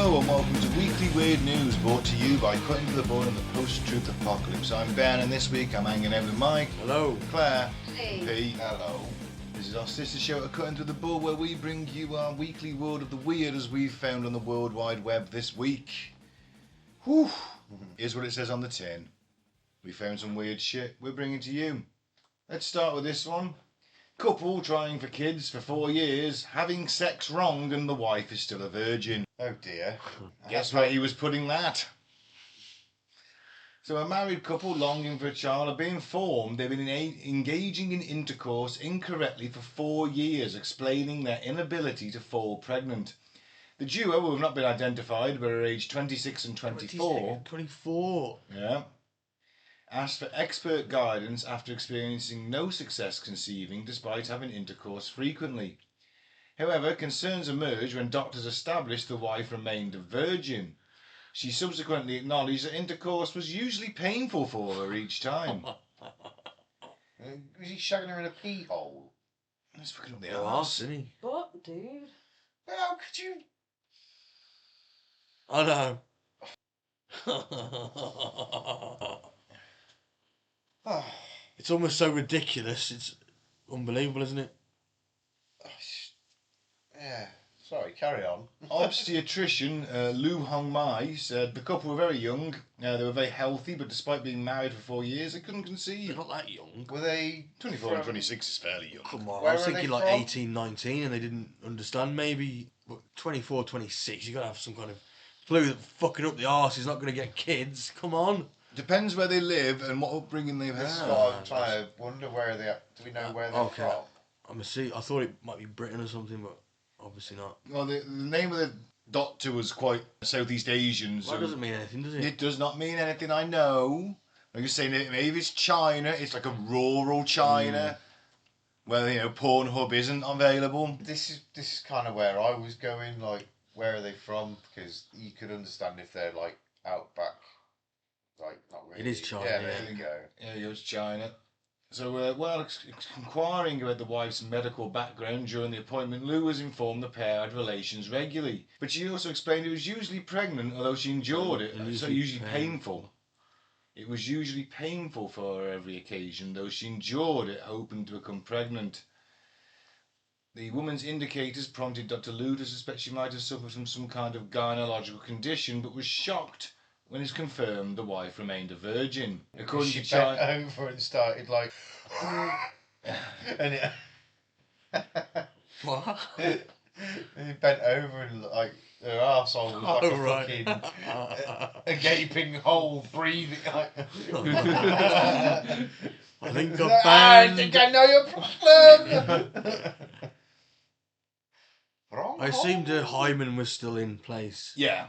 Hello and welcome to Weekly Weird News, brought to you by Cutting to the Bone and the Post-Truth Apocalypse. I'm Ben, and this week I'm hanging out with Mike. Hello. Claire. Hey. Pete. Hello. This is our sister show at Cutting to the Bone, where we bring you our weekly world of the weird as we've found on the World Wide Web this week. Whew. Here's what it says on the tin. We found some weird shit we're bringing to you. Let's start with this one. Couple trying for kids for 4 years, having sex wrong, and the wife is still a virgin. Oh dear. Guess where he was putting that? So a married couple longing for a child have been informed they've been engaging in intercourse incorrectly for 4 years, explaining their inability to fall pregnant. The duo, who have not been identified, but are aged 26 and 24. 24. Yeah. Asked for expert guidance after experiencing no success conceiving despite having intercourse frequently. However, concerns emerged when doctors established the wife remained a virgin. She subsequently acknowledged that intercourse was usually painful for her each time. Was he shagging her in a pee hole? That's fucking up the Oh, arse. isn't he? What, dude? How could you? I know. It's almost so ridiculous. It's unbelievable, isn't it? Yeah. Sorry, carry on. Obstetrician Lu Hongmai said the couple were very young. They were very healthy, but despite being married for 4 years, they couldn't They're conceive. not that young. Were they 24 and 26 is fairly young. Come on. Where I was are they thinking like from? 18, 19, and they didn't understand maybe. But 24, 26, you got to have some kind of clue that fucking up the arse is not going to get kids. Come on. Depends where they live and what upbringing they've This is had. what I'm trying to wonder where they are. Do we know where they're Okay. from? I thought it might be Britain or something, but obviously not. Well, the name of the doctor was quite Southeast Asian. Well, So that doesn't mean anything, does it? it does not mean anything, I know. I'm just saying that maybe it's China, it's like a rural China, where, you know, Pornhub isn't available. This is kind of where I was going. Like, where are they from? Because you could understand if they're like outback. Like, not really. It is China, Yeah, yeah. there you go. Yeah, it was China. So, while inquiring about the wife's medical background during the appointment, Lou was informed the pair had relations regularly. But she also explained it was usually pregnant, although she endured it, so usually painful. It was usually painful for her every occasion, though she endured it, hoping to become pregnant. The woman's indicators prompted Dr. Lou to suspect she might have suffered from some kind of gynecological condition, but was shocked when it's confirmed the wife remained a virgin. According She to bent China, over and started like, and What? he bent over and like her arsehole was like Oh, a right. fucking a gaping hole, breathing. Like, I think I I've think banned. I know your problem. Wrong. I assumed the hymen was still in place. yeah,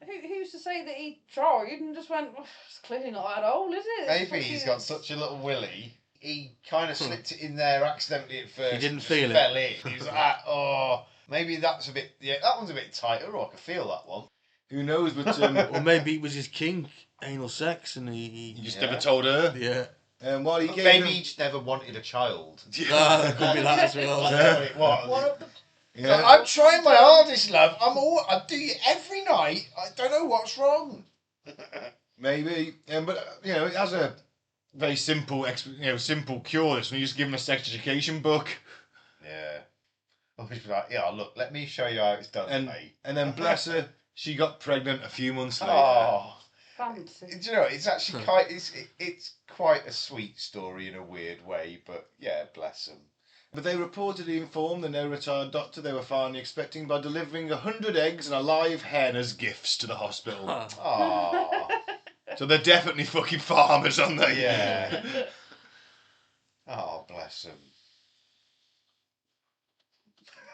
Who's to say that he tried and just went, "Oh, it's clearly not that old, is it? It's Maybe he's got such a little willy. He kind of slipped it in there accidentally at first. He didn't and just feel it. fell in. He was like, oh, maybe that's a bit. Yeah, that one's a bit tighter. Oh, I can feel that one. who knows, but Or maybe it was his kink, anal sex, and he he just Yeah. never told her. yeah. While he But gave maybe him- he just never wanted a child. That could be that as well. That's what it was. One of the Yeah. I'm trying my hardest, love. I do it every night. I don't know what's wrong. Maybe, but you know, it has a very simple, simple cure. This one, you just give him a sex education book, Yeah. I'll just be like, yeah, look, let me show you how it's done, mate. and then bless her, she got pregnant a few months later. Oh, fancy. do you know, it's actually it's quite a sweet story in a weird way, but yeah, bless them. But they reportedly informed the now retired doctor they were finally expecting by delivering 100 eggs and a live hen as gifts to the hospital. Oh, So they're definitely fucking farmers, aren't they? yeah. Oh, bless them.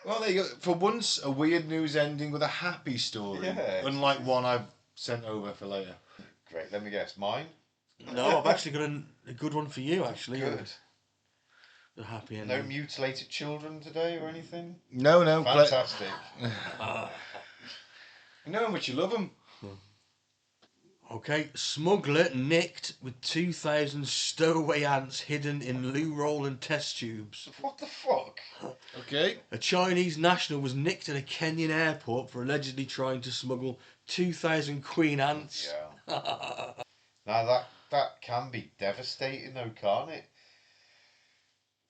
Well, there you go. For once, a weird news ending with a happy story, Yeah. unlike one I've sent over for later. Great. Let me guess. Mine. No, I've actually got a good one for you, actually. Good. The happy No ending. mutilated children today or anything. No. Fantastic. You know how much you love them. Okay, smuggler nicked with 2,000 stowaway ants hidden in loo roll and test tubes. What the fuck? Okay. A Chinese national was nicked at a Kenyan airport for allegedly trying to smuggle 2,000 queen ants. Yeah. Now that can be devastating though, can't it?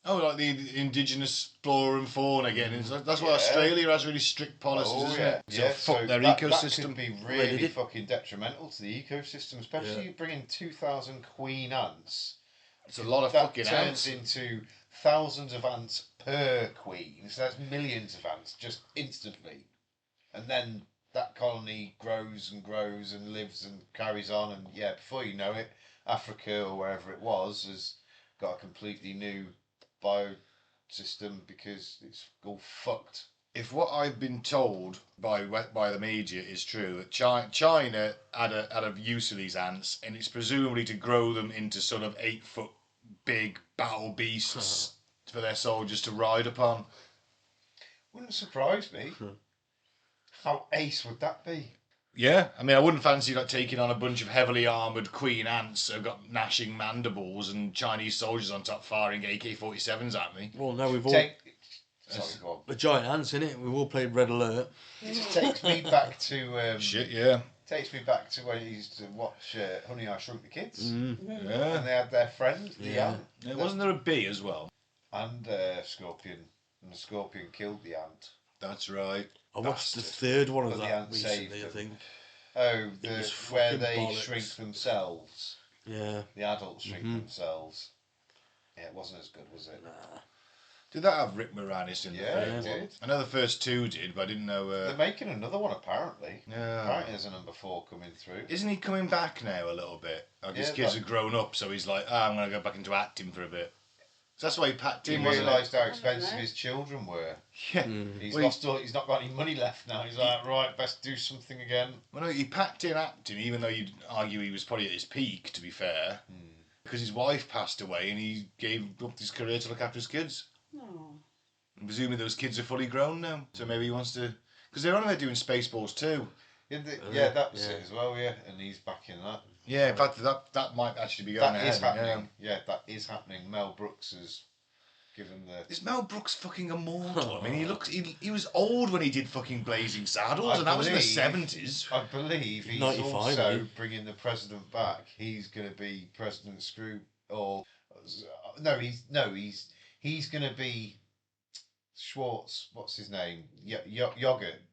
Oh, like the indigenous flora and fauna again. That's why Yeah. Australia has really strict policies, isn't it? Yeah, fuck their that ecosystem. could be they really did. fucking detrimental to the ecosystem, especially you bringing 2,000 queen ants. It's a lot of That fucking turns ants. into thousands of ants per queen, so that's millions of ants just instantly. And then that colony grows and grows and lives and carries on, and yeah, before you know it, Africa or wherever it was has got a completely new biosystem because it's all fucked. If what I've been told by the media is true, that China had a use of these ants, and it's presumably to grow them into sort of 8-foot big battle beasts for their soldiers to ride upon. Wouldn't surprise me. How ace would that be? Yeah, I mean, I wouldn't fancy like taking on a bunch of heavily armoured queen ants who've got gnashing mandibles and Chinese soldiers on top firing AK-47s at me. Well, no, we've all... Sorry, go on. The giant ants, innit? We've all played Red Alert. It just takes me back to Shit, yeah. takes me back to when I used to watch Honey, I Shrunk the Kids, Mm. Yeah. and they had their friend, the Yeah. ant, Yeah, wasn't there a bee as well? and scorpion, and the scorpion killed the ant. That's right. I watched the Bastard. third one of But the that ant recently, saved I them. think. Oh, was where fucking they bollocks. shrink themselves. Yeah. The adults shrink Mhm. themselves. Yeah, it wasn't as good, was it? Nah. Did that have Rick Moranis in the Yeah, third it one? did. I know the first two did, but I didn't know. They're making another one apparently. Yeah. Apparently, there's a number 4 coming through. Isn't he coming back now a little bit? Like his Yeah, kids but- have grown up, so he's like, I'm going to go back into acting for a bit. So that's why he packed He in, wasn't it? realised how I don't expensive know. his children were. Yeah. Mm. He's Well, lost all. He's not got any money left now. He's like, right, best do something again. Well, no, he packed in acting, even though you'd argue he was probably at his peak, to be fair, because his wife passed away and he gave up his career to look after his kids. Oh. And presumably those kids are fully grown now, so maybe he wants to... Because they're on about doing Spaceballs too. Yeah, that was it as well. Yeah, and he's back in that. Yeah, in fact, that might actually be going That ahead. is happening. Yeah, that is happening. Mel Brooks has given the. Is Mel Brooks fucking immortal? I mean, he was old when he did fucking Blazing Saddles, and that was in the 70s. I believe he's 95, also eh? bringing the president back. He's going to be President Screw, or he's going to be Schwartz. What's his name? Yogurt.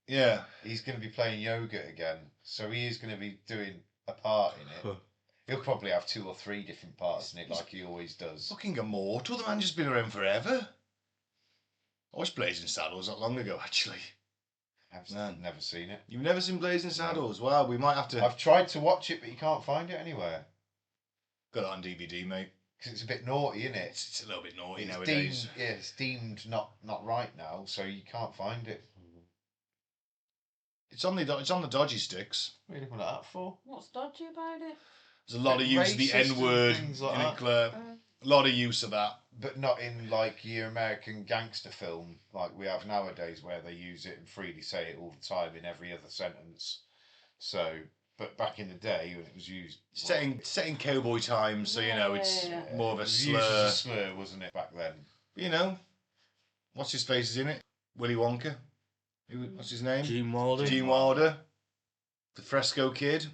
Yeah. He's going to be playing yogurt again, so he is going to be doing a part in it. He'll probably have 2 or 3 different parts in it, like he always does. Fucking immortal. The man just been around forever. I watched Blazing Saddles not long ago, actually. I've never seen it. You've never seen Blazing Saddles? Well, we might have to... I've tried to watch it, but you can't find it anywhere. Got it on DVD, mate. Because it's a bit naughty, isn't it? It's a little bit naughty It's nowadays. it's deemed not right now, so you can't find it. It's on the dodgy sticks. What are you looking at that for? What's dodgy about it? There's a lot of use of the Racist and N-word things like in that. it, Claire. A lot of use of that. But not in like your American gangster film like we have nowadays, where they use it and freely say it all the time in every other sentence. So, but back in the day when it was used, Setting cowboy times, so, you know, it's Yeah. more of it a was used as slur. a slur, wasn't it, back then? You know, what's his face is in it? Willy Wonka. What's his name? Gene Wilder. Gene Wilder. The Fresco Kid.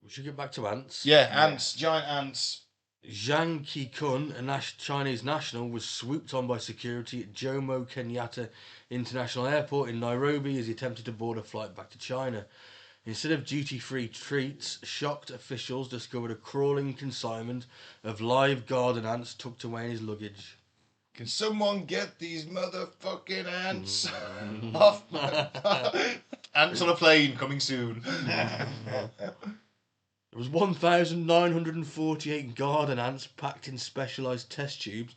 We should get back to ants. Yeah, ants. Giant ants. Zhang Qikun, a Chinese national, was swooped on by security at Jomo Kenyatta International Airport in Nairobi as he attempted to board a flight back to China. Instead of duty-free treats, shocked officials discovered a crawling consignment of live garden ants tucked away in his luggage. Can someone get these motherfucking ants off my... Ants on a plane coming soon. There was 1,948 garden ants packed in specialised test tubes,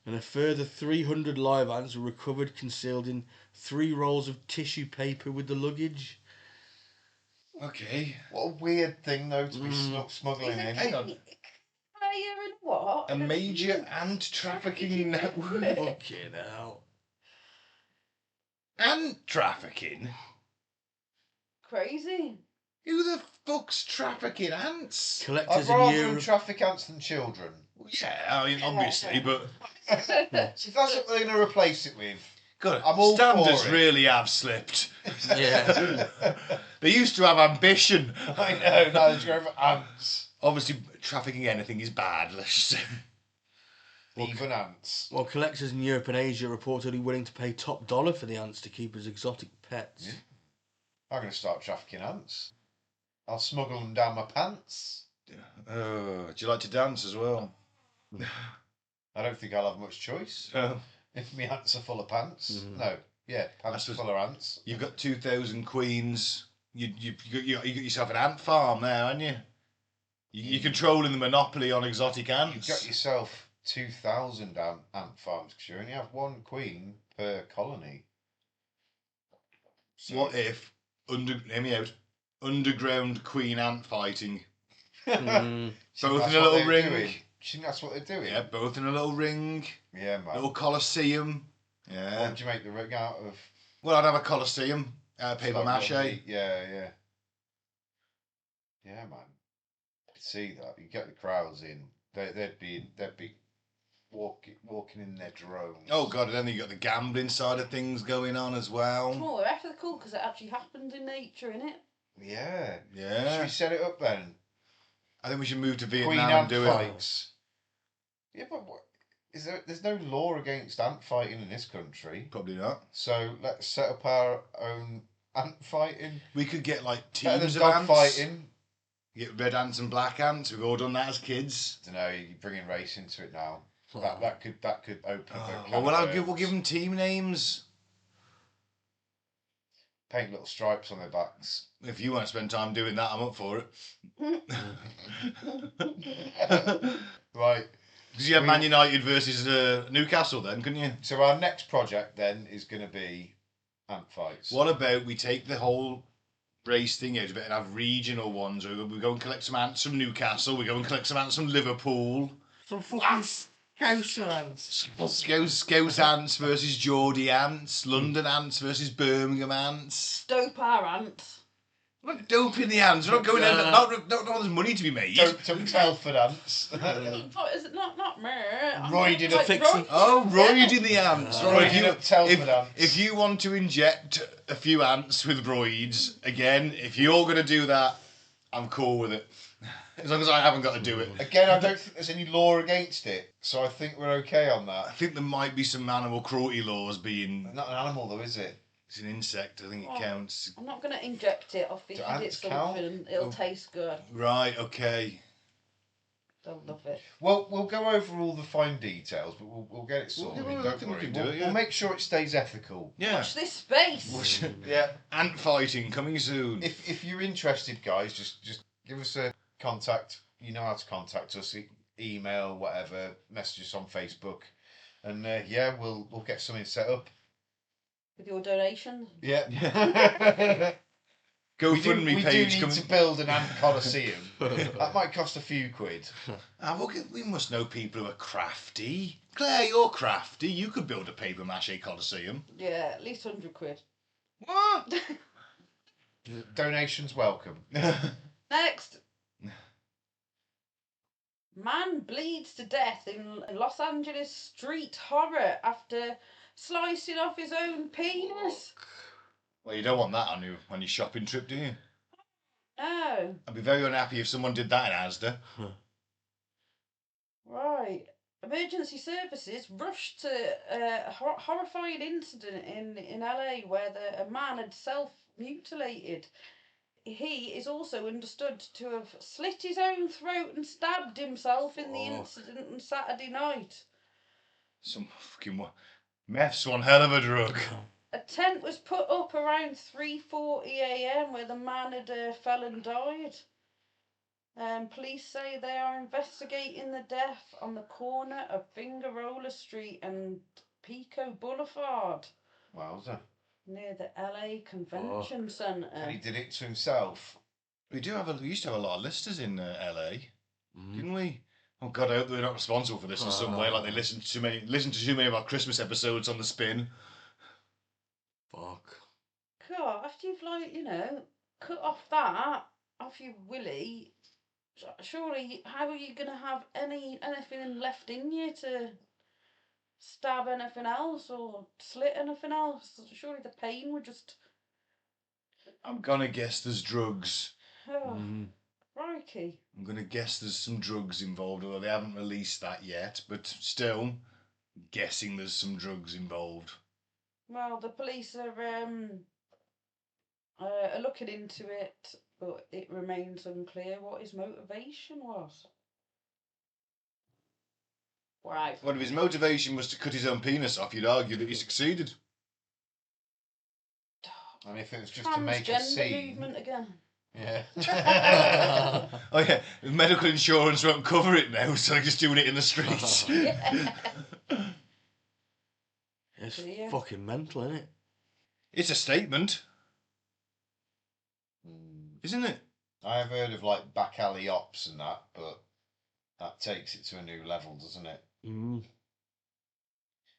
and a further 300 live ants were recovered concealed in 3 rolls of tissue paper with the luggage. Okay. What a weird thing though to be smuggling in. Hang on. Player in what? A major ant trafficking network. Fucking hell. Ant trafficking? crazy. Who the fuck's trafficking ants? I'd Collectors in rather them Europe. traffic ants than children. Yeah, I mean, obviously, but If that's what they're going to replace it with, God, I'm all standards for it. really have slipped. Yeah. They used to have ambition. I know, now they're going for ants. Obviously, trafficking anything is bad. Let's just say. Even ants. Well, collectors in Europe and Asia are reportedly willing to pay top dollar for the ants to keep as exotic pets. Yeah. I'm going to start trafficking ants. I'll smuggle them down my pants. Oh, do you like to dance as well? I don't think I'll have much choice. If my ants are full of pants. Mhm. No. Yeah, pants That's full of ants. You've got 2,000 queens. You got yourself an ant farm there, haven't you? You're controlling the monopoly on exotic ants. You've got yourself 2,000 ant farms because you only have one queen per colony. So What if, hear me out, underground queen ant fighting? Mm. Do you think Both that's in a what little they're ring. doing? Do you think that's what they're doing? Yeah, both in a little ring. Yeah, man. Little coliseum. What Yeah. would you make the ring out of? Well, I'd have a coliseum. Paper Like mache. lovely- Yeah. Yeah, man. I could see that. You get the crowds in. They'd be walking in their drones. Oh god, and then you got the gambling side of things going on as well. Oh, they're ethical because it actually happens in nature, innit? Yeah. Should Yeah. we set it up then? I think we should move to Queen Vietnam and ant do it. fights. Yeah, but what? There's no law against ant fighting in this country. Probably not. So let's set up our own ant fighting. We could get like Better teams than of dog ants. fighting. Get red ants and black ants. We've all done that as kids. I don't know, you're bringing race into it now. That could open up. We'll give them team names. Paint little stripes on their backs. If you want to spend time doing that, I'm up for it. Right. Because you have Man United versus Newcastle then, couldn't you? So our next project then is going to be ant fights. What about we take the whole race thing out of it and have regional ones? We go and collect some ants from Newcastle. We go and collect some ants from Liverpool. Some fucking Scouse ants. Scouse ants versus Geordie ants. London ants versus Birmingham ants. Dope our ants. We're not doping the ants. We're not going in. Not there's money to be made. Some Telford ants. Is it not me? Roided Like up fixing- roided- Oh, roiding the ants. Right, Roided up Telford ants. if you want to inject a few ants with roids, again, if you're going to do that, I'm cool with it. As long as I haven't got to do it. Again, I don't think there's any law against it, so I think we're okay on I that. think there might be some animal cruelty laws being... Not an animal though, is it? It's an insect, I think it Oh. counts. I'm not going to inject it. I'll feed Do it ants count? something. It'll Oh. taste good. Right, okay. They'll love it. Well, we'll go over all the fine details, but we'll get it sorted. I Don't think we worry. can do We'll, it, yeah. we'll make sure it stays ethical. Yeah. Watch this space. Yeah. Ant fighting coming soon. If you're interested, guys, just give us a contact. You know how to contact us. Email, whatever. Message us on Facebook, and yeah, we'll get something set up. With your donations. Yeah. we do GoFundMe need page coming. to build an ant coliseum. That might cost a few quid. We must know people who are crafty. Claire, you're crafty. You could build a paper mache coliseum. Yeah, at least 100 quid. What? Donations welcome. Next. Man bleeds to death in Los Angeles street horror after slicing off his own penis. Well, you don't want that on your shopping trip, do you? No. I'd be very unhappy if someone did that in Asda. Right. Emergency services rushed to a horrifying incident in LA where a man had self-mutilated. He is also understood to have slit his own throat and stabbed himself in the incident on Saturday night. Some fucking meth's one hell of a drug. A tent was put up around 3:40 a.m. where the man had fell and died. Police say they are investigating the death on the corner of Fingerola Street and Pico Boulevard Wowza. near the LA Convention Centre. And he did it to himself. We used to have a lot of listeners in LA, didn't we? Oh God, I hope they're not responsible for this in some way. Like they listened to too many of our Christmas episodes on the spin. Fuck. God, after you've cut off that off your willy, surely how are you going to have anything left in you to stab anything else or slit anything else? Surely the pain would just... I'm gonna guess there's drugs. Oh, crikey. I'm gonna guess there's some drugs involved, although they haven't released that yet. But still, guessing there's some drugs involved. Well, the police are looking into it, but it remains unclear what his motivation was. Wow. Well, if his motivation was to cut his own penis off, you'd argue that he succeeded. And if it was just to make a Transgender scene. movement again. Yeah. Oh yeah, medical insurance won't cover it now, so they're just doing it in the streets. It's Yeah. fucking mental, isn't it? It's a statement, isn't it? I have heard of like back alley ops and that, but that takes it to a new level, doesn't it?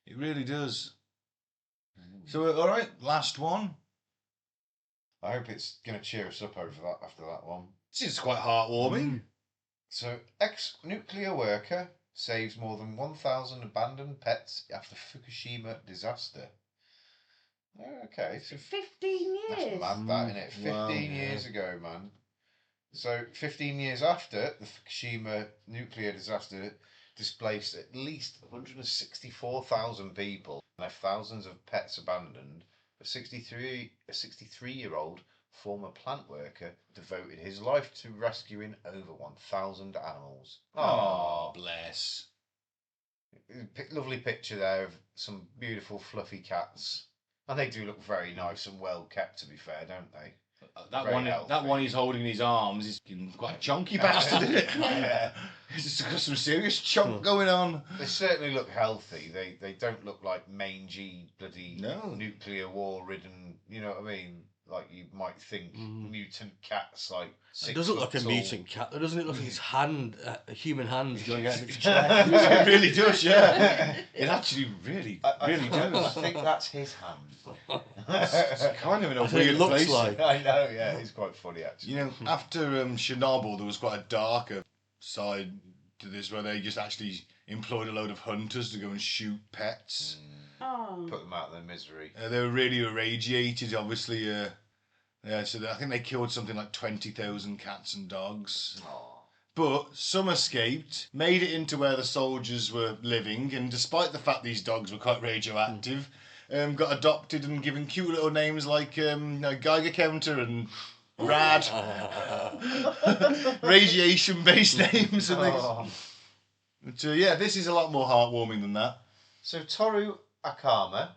It really does. So, all right, last one. I hope it's going to cheer us up over that after that one. This is quite heartwarming. So, ex-nuclear worker saves more than 1,000 abandoned pets after Fukushima disaster. Okay, so 15 that's years. mad, that, isn't it? 15 Wow, years ago, man. So, 15 years after the Fukushima nuclear disaster displaced at least 164,000 people and left thousands of pets abandoned, a 63-year-old former plant worker devoted his life to rescuing over 1,000 animals. Oh, bless. Lovely picture there of some beautiful fluffy cats. And they do look very nice and well kept, to be fair, don't they? That Very one, healthy. that one he's holding in his arms is quite a chunky bastard, isn't it? Yeah. He's got some serious chunk going on. They certainly look healthy. They don't look like mangy, bloody No. nuclear war-ridden, you know what I mean? Like you might think mutant cats, like It does look foot like a tall. mutant cat, though, doesn't it? Look like his hand, a human hand's going out of its chest. It really does, yeah. It actually really I does. think that's his hand. It's kind of in a That's what it weird looks place. like. I know, yeah, it's quite funny actually. You know, after Chernobyl, there was quite a darker side to this, where they just actually employed a load of hunters to go and shoot pets. Oh. Put them out of their misery. They were really irradiated, obviously. Yeah, so I think they killed something like 20,000 cats and dogs. Aww. But some escaped, made it into where the soldiers were living, and despite the fact these dogs were quite radioactive, got adopted and given cute little names like Geiger Counter and Rad. Radiation-based names and things. Oh. But yeah, this is a lot more heartwarming than that. So Toru Akama,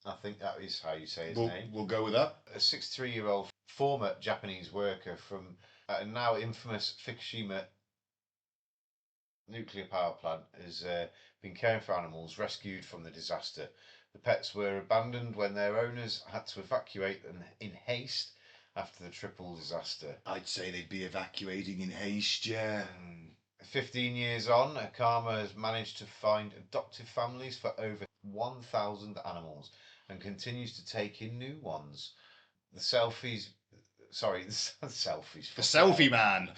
I think that is how you say his name, We'll go with that. a 63-year-old former Japanese worker from a now infamous Fukushima nuclear power plant, has been caring for animals rescued from the disaster. The pets were abandoned when their owners had to evacuate them in haste after the triple disaster. I'd say they'd be evacuating in haste, yeah. 15 years on, Akama has managed to find adoptive families for over 1,000 animals and continues to take in new ones. The selfies... Sorry, the selfies. The selfie man.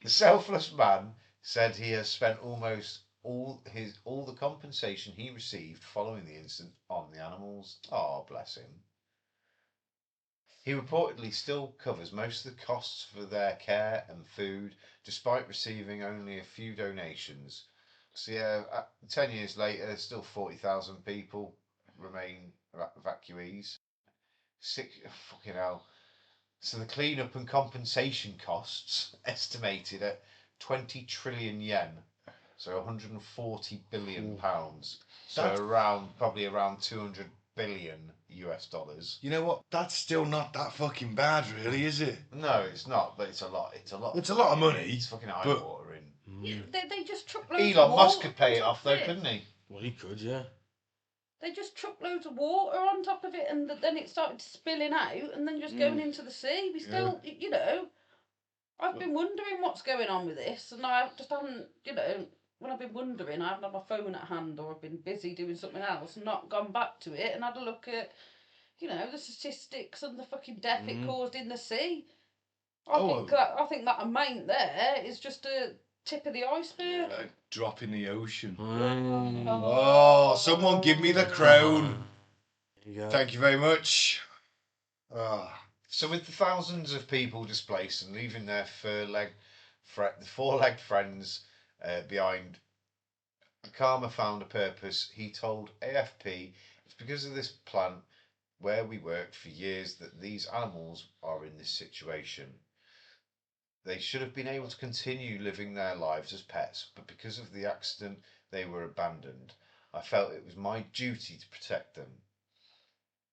The selfless man said he has spent almost all the compensation he received following the incident on the animals. Oh, bless him. He reportedly still covers most of the costs for their care and food, despite receiving only a few donations. So yeah, 10 years later, still 40,000 people remain evacuees. Fucking hell. So the clean-up and compensation costs estimated at 20 trillion yen, so 140 billion pounds. So probably around 200 billion US dollars. You know what? That's still not that fucking bad, really, is it? No, it's not, but it's a lot. It's a lot. It's a lot of money. It's fucking eye-watering. They just chuck loads of Elon water Musk could pay on it top off of though, it. couldn't he? Well, he could, yeah. They just chuck loads of water on top of it, and then it started spilling out, and then just going into the sea. We still, you know, I've been wondering what's going on with this, and I just haven't, you know, when I've been wondering, I haven't had my phone at hand, or I've been busy doing something else, and not gone back to it, and had a look at, you know, the statistics and the fucking death it caused in the sea. Oh, I think that amount there is just a tip of the iceberg. A drop in the ocean. Oh, Someone give me the crown. There you go. Thank you very much. Ah. So with the thousands of people displaced and leaving their four-legged friends behind, Karma found a purpose. He told AFP, it's because of this plant where we worked for years that these animals are in this situation. They should have been able to continue living their lives as pets, but because of the accident, they were abandoned. I felt it was my duty to protect them.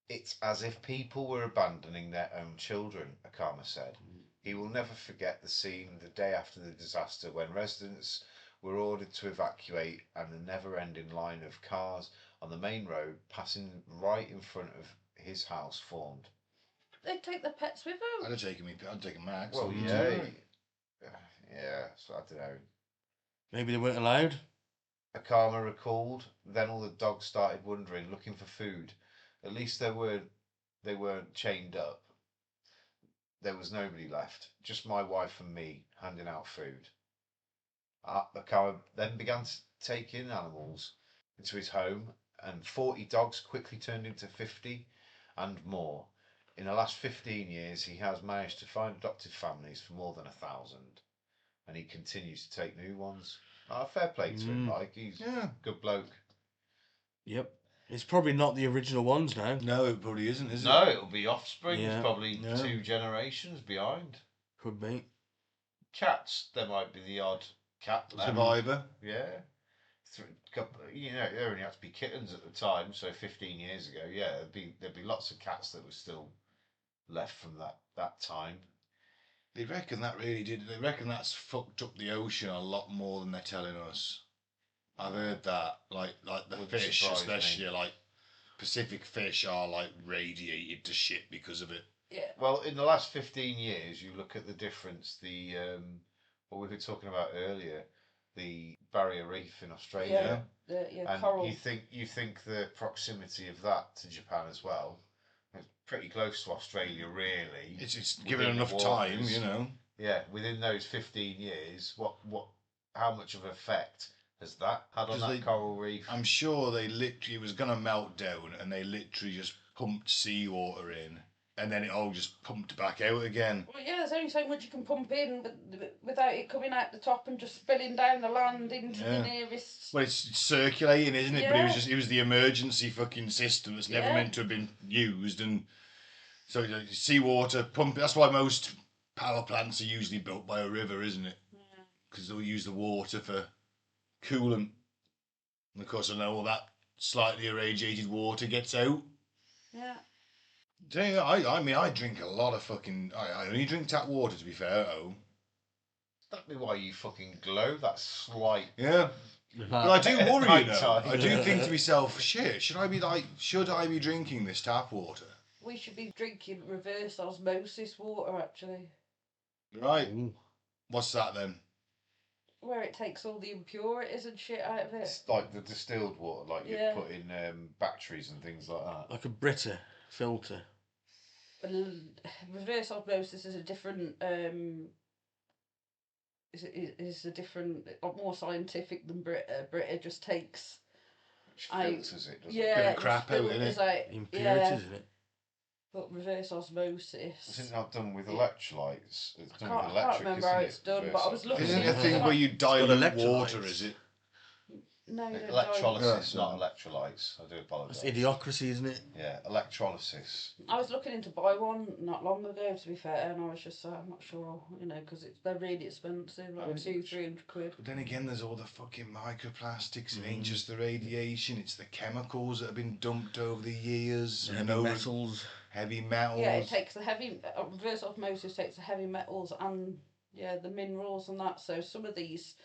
It's as if people were abandoning their own children, Akama said. He will never forget the scene the day after the disaster when residents were ordered to evacuate and the never-ending line of cars on the main road passing right in front of his house formed. They take their pets with them. I'd take a Max. Well, yeah. Yeah, so I don't know. Maybe they weren't allowed. Akama recalled, then all the dogs started wandering, looking for food. At least they weren't chained up. There was nobody left, just my wife and me handing out food. Akama then began to take in animals into his home, and 40 dogs quickly turned into 50 and more. In the last 15 years, he has managed to find adoptive families for more than 1,000, and he continues to take new ones. Fair play to him, like he's a good bloke. Yep. It's probably not the original ones now. No, it probably isn't, is it? No, it'll be offspring. Yeah. It's probably No. 2 generations behind. Could be. Cats, there might be the odd cat left. Survivor. Yeah. You know, they only had to be kittens at the time, so 15 years ago. Yeah, there'd be lots of cats that were still left from that time. They reckon that really did. They reckon that's fucked up the ocean a lot more than they're telling us. I've heard that. Like the Wouldn't fish, surprise me. especially like Pacific fish, are like radiated to shit because of it. Yeah. Well, in the last 15 years, you look at the difference. What we were talking about earlier, the barrier reef in Australia. And coral. you think the proximity of that to Japan as well. It's pretty close to Australia, really. It's given Within the enough time, waters. you know. Yeah, within those 15 years, how much of an effect has that had on that coral reef? I'm sure it was going to melt down, and they literally just pumped seawater in, and then it all just pumped back out again. Well, yeah, there's only so much you can pump in without it coming out the top and just spilling down the land into the nearest. Well, it's circulating, isn't it? Yeah. But it was the emergency fucking system that's never meant to have been used, and so seawater pump. That's why most power plants are usually built by a river, isn't it? Because they'll use the water for coolant. And of course, I know all that slightly irradiated water gets out. Yeah. I mean, I drink a lot of fucking. I only drink tap water, to be fair, at home. That'd be why you fucking glow. That slight. Yeah. But I do worry, Night you know. time. I do think to myself, shit, should I be drinking this tap water? We should be drinking reverse osmosis water, actually. Right. Ooh. What's that then? Where it takes all the impurities and shit out of it. It's like the distilled water, like you put in batteries and things like that. Like a Brita filter. Reverse osmosis is a different. Is a different, more scientific than Brita. Brita just takes. Which filters it, doesn't it? Yeah, Bit of crap out, innit? Like, Impurities in it. But reverse osmosis. Isn't that done with electrolytes? It's done with I electric, can't remember how it's done, but I was looking. Isn't it a thing where you dilute water, is it? No, you don't Electrolysis, not electrolytes. I do apologise. That's idiocracy, isn't it? Yeah, electrolysis. I was looking to buy one not long ago, to be fair, and I was just I'm not sure, because they're really expensive, like £200-300. But then again, there's all the fucking microplastics. It ain't just the radiation; it's the chemicals that have been dumped over the years. Heavy metals. Heavy metals. Yeah, it takes the heavy reverse osmosis takes the heavy metals and the minerals and that. So some of these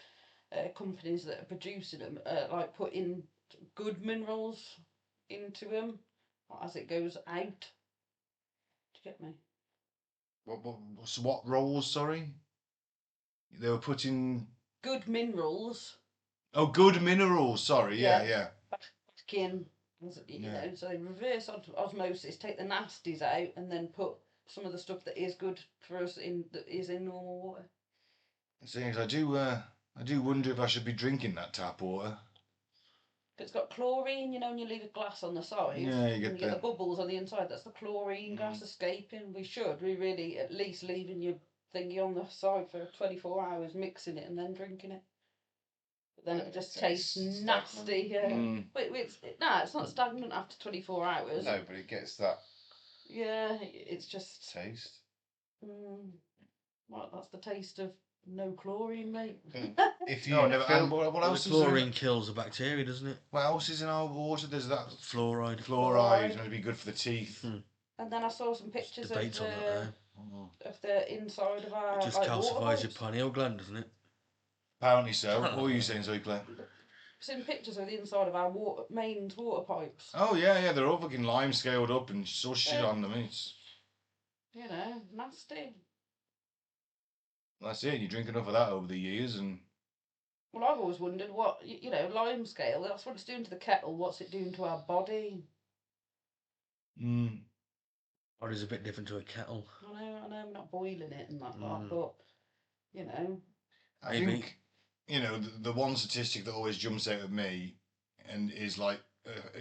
companies that are producing them like putting good minerals into them as it goes out. Do you get me? What rolls? Sorry, they were putting good minerals. Oh, good minerals. Sorry, yeah. Back in You know, so they reverse osmosis, take the nasties out, and then put some of the stuff that is good for us that is in normal water. The thing is, I do wonder if I should be drinking that tap water. It's got chlorine, you know, when you leave a glass on the side, Yeah, you get the bubbles on the inside. That's the chlorine gas escaping. We really at least leaving your thingy on the side for 24 hours, mixing it and then drinking it. But then it just tastes nasty. Yeah. But it's not stagnant after 24 hours. No, but it gets that. Yeah, it's just taste. Well, that's the taste of no chlorine, mate. If you what else the chlorine kills the bacteria, doesn't it? What else is in our water? There's that fluoride. Fluoride is going to be good for the teeth. And then I saw some pictures of the inside of our. It just calcifies your pineal gland, doesn't it? Apparently so. What were you saying, Zoe Claire? Seen pictures of the inside of our mains water pipes. Oh yeah, they're all fucking lime scaled up and so shit on them. It's, you know, nasty. That's it. You drink enough of that over the years, and well, I've always wondered what lime scale. That's what it's doing to the kettle. What's it doing to our body? Body's a bit different to a kettle. I know. We're not boiling it and that, but you know. I think the one statistic that always jumps out at me, and is like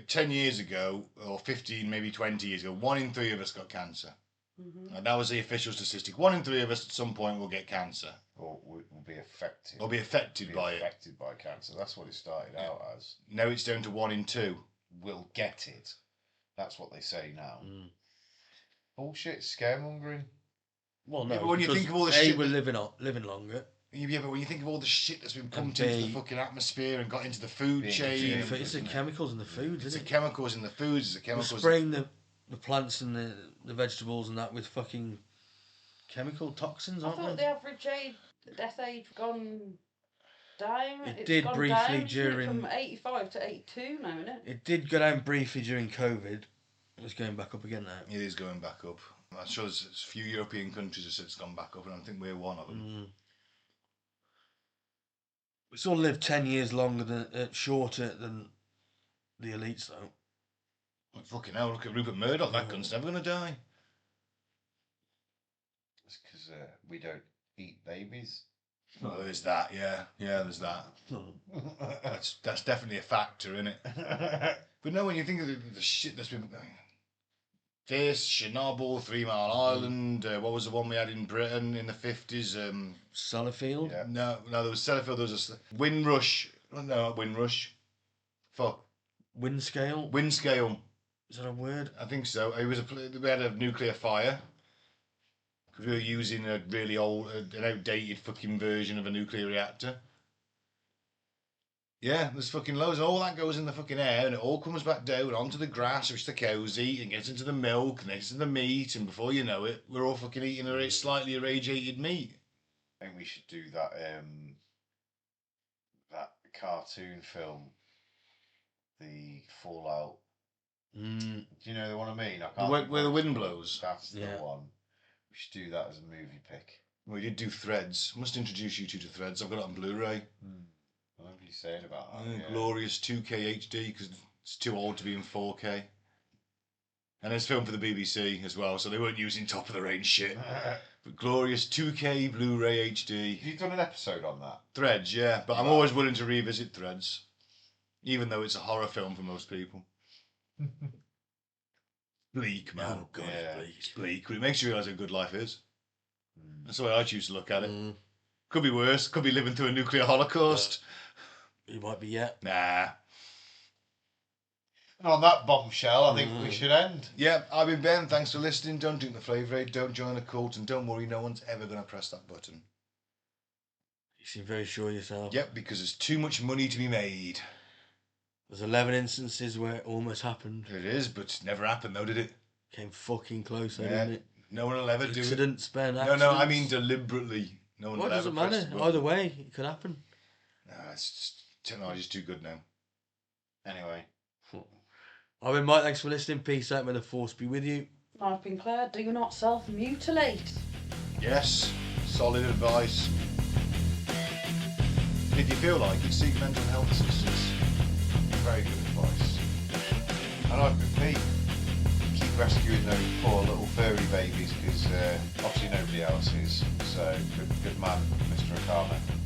10 years ago or 15, maybe 20 years ago, 1 in 3 of us got cancer. And that was the official statistic. 1 in 3 of us at some point will get cancer. Or will be affected. Or be affected by it. Affected by cancer. That's what it started out as. Now it's down to 1 in 2. Will get it. That's what they say now. Bullshit, scaremongering. Well, no. But when you think of all the shit, we're living longer. Yeah, but when you think of all the shit that's been pumped into the fucking atmosphere and got into the food chain, it's the chemicals in the foods. It's the chemicals in the foods. It's the chemicals. We're spraying the plants and the vegetables and that with fucking chemical toxins, aren't I thought the average death age gone down. It did briefly down, during from 85 to 82 now, isn't it? It did go down briefly during COVID. It's going back up again now. It is going back up. I'm sure there's a few European countries that said it's gone back up, and I think we're one of them. We still live 10 years shorter than the elites, though. Well, fucking hell, look at Rupert Murdoch. That cunt's never going to die. It's because we don't eat babies. Well, there's that, yeah. Yeah, there's that. That's definitely a factor, isn't it? But no, when you think of the shit that's been... This, Chernobyl, 3 Mile Island, what was the one we had in Britain in the 50s? Sellafield? Yeah. No, there was Sellafield, there was a Windrush. No, not Windrush. Fuck. Windscale? Windscale. Is that a word? I think so. We had a nuclear fire. Because we were using a really old, an outdated fucking version of a nuclear reactor. Yeah, there's fucking loads. All that goes in the fucking air, and it all comes back down onto the grass, which the cows eat, and gets into the milk, and gets into the meat, and before you know it, we're all fucking eating a slightly irradiated meat. I think we should do that. That cartoon film, the Fallout. Do you know the one I mean? Where the wind blows. That's the one. We should do that as a movie pick. We did do Threads. I must introduce you two to Threads. I've got it on Blu-ray. I remember you saying about that. Glorious 2K HD, because it's too old to be in 4K. And it's filmed for the BBC as well, so they weren't using top of the range shit. But glorious 2K Blu-ray HD. Have you done an episode on that? Threads, yeah, but I'm always willing to revisit Threads, even though it's a horror film for most people. Bleak, man. Oh god, it's bleak, but it makes you realise how good life is. That's the way I choose to look at it. Could be worse. Could be living through a nuclear holocaust. You might be yet. Nah. And on that bombshell, I think we should end. Yeah, I've been Ben. Thanks for listening. Don't drink the Flavour Aid. Don't join a cult. And don't worry, no one's ever going to press that button. You seem very sure of yourself. Yep, because there's too much money to be made. There's 11 instances where it almost happened. It is, but it never happened though, did it? Came fucking close, didn't it? No one will ever do it. Accidents, Ben, accidents. No, I mean deliberately. No one will ever doesn't matter. Either way, it could happen. No, it's just... Technology's too good now. Anyway. I've been Mike, thanks for listening. Peace out, may the force be with you. I've been Claire, do not self-mutilate. Yes, solid advice. If you feel like it, seek mental health assistance. Very good advice. And I've been Pete. Keep rescuing those poor little furry babies because obviously nobody else is. So good man, Mr. Akame.